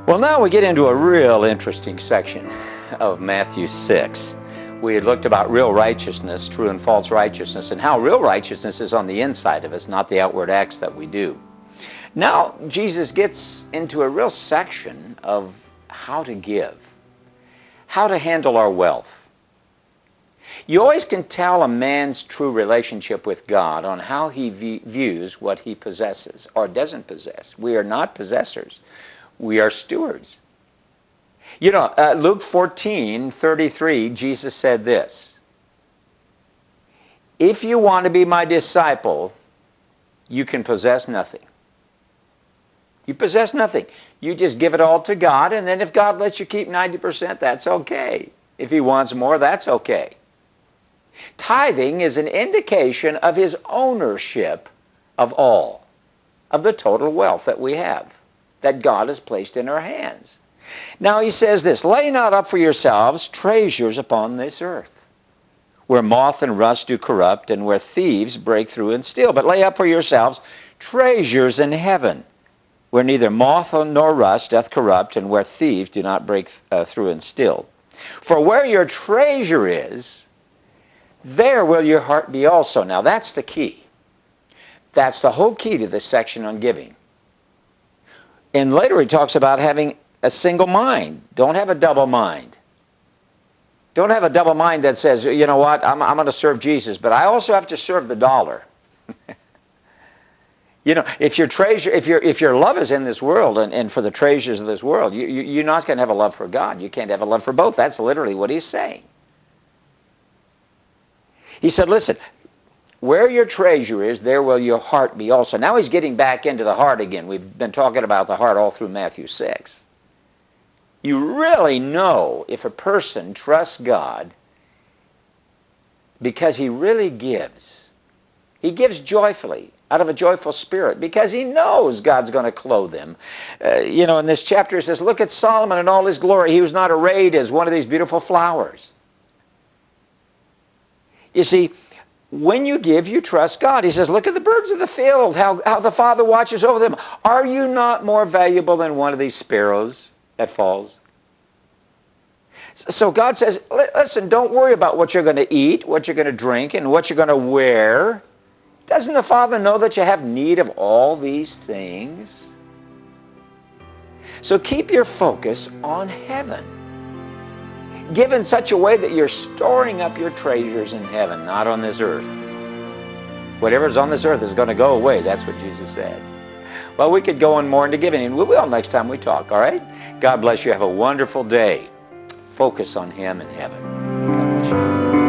Well, now we get into a real interesting section of Matthew 6. We had looked about real righteousness, true and false righteousness, and how real righteousness is on the inside of us, not the outward acts that we do. Now, Jesus gets into a real section of how to give, how to handle our wealth. You always can tell a man's true relationship with God on how he views what he possesses or doesn't possess. We are not possessors. We are stewards. You know, Luke 14:33, Jesus said this: if you want to be my disciple, you can possess nothing. You possess nothing. You just give it all to God, and then if God lets you keep 90%, that's okay. If he wants more, that's okay. Tithing is an indication of his ownership of all, of the total wealth that we have, that God has placed in our hands. Now he says this: lay not up for yourselves treasures upon this earth, where moth and rust do corrupt, and where thieves break through and steal. But lay up for yourselves treasures in heaven, where neither moth nor rust doth corrupt, and where thieves do not break through and steal. For where your treasure is, there will your heart be also. Now that's the key. That's the whole key to this section on giving. And later he talks about having a single mind. Don't have a double mind. Don't have a double mind that says, you know what, I'm going to serve Jesus, but I also have to serve the dollar. You know, if your love is in this world and for the treasures of this world, you're not going to have a love for God. You can't have a love for both. That's literally what he's saying. He said, listen, where your treasure is, there will your heart be also. Now he's getting back into the heart again. We've been talking about the heart all through Matthew 6. You really know if a person trusts God because he really gives. He gives joyfully, out of a joyful spirit, because he knows God's going to clothe him. You know, in this chapter it says, look at Solomon in all his glory. He was not arrayed as one of these beautiful flowers. You see, when you give, you trust God. He says, look at the birds of the field, how the Father watches over them. Are you not more valuable than one of these sparrows that falls? So God says, listen, don't worry about what you're going to eat, what you're going to drink, and what you're going to wear. Doesn't the Father know that you have need of all these things? So keep your focus on heaven. Give in such a way that you're storing up your treasures in heaven, not on this earth. Whatever's on this earth is going to go away. That's what Jesus said. Well, we could go on more into giving, and we will next time we talk, all right? God bless you. Have a wonderful day. Focus on him and heaven. God bless you.